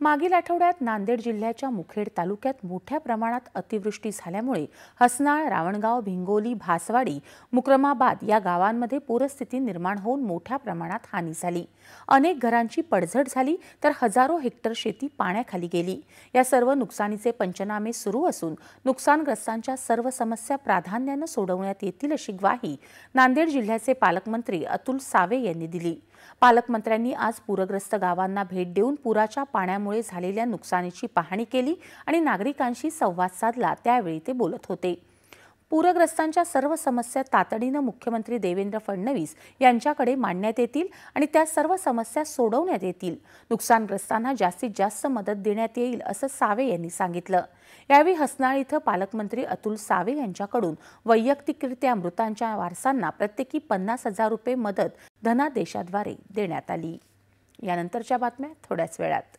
मागील आठवड्यात नांदेड जिल्ह्याच्या मुखेड तालुक्यात मोठ्या प्रमाणात अतिवृष्टी झाल्यामुळे हसनाळ, रावणगाव, भिंगोली, भासवाडी, मुक्रमाबाद या गावांमध्ये पूरस्थिती निर्माण होऊन मोठ्या प्रमाणात हानी झाली। अनेक घरांची पडझड झाली तर हजारो हेक्टर शेती पाण्याखाली गेली। या सर्व नुकसानीचे पंचनामे सुरू असून नुकसानग्रस्तांच्या सर्व समस्या प्राधान्याने सोडवण्यात येतील अशी ग्वाही नांदेड जिल्ह्याचे पालकमंत्री अतुल सावे यांनी दिली। पालकमंत्र्यांनी आज पूरग्रस्त गावांना भेट देऊन पुराच्या पाण्यामुळे झालेल्या नुकसानीची पाहणी केली आणि नागरिकांशी संवाद साधला। त्यावेळी ते बोलत होते। पूरग्रस्तांच्या सर्व समस्या तातडीने मुख्यमंत्री देवेंद्र फडणवीस यांच्याकडे मांडण्यात येतील आणि त्या सर्व समस्या सोडवण्यात येतील। नुकसानग्रस्तांना जास्तीत जास्त मदत देण्यात येईल असं सावे यांनी सांगितलं। यावेळी हसनाळ इथं पालकमंत्री अतुल सावे यांच्याकडून वैयक्तिकरित्या मृतांच्या वारसांना प्रत्येकी 50,000 रुपये मदत धनादेशाद्वारे देण्यात आली। यानंतरच्या बातम्या थोड्याच वेळात।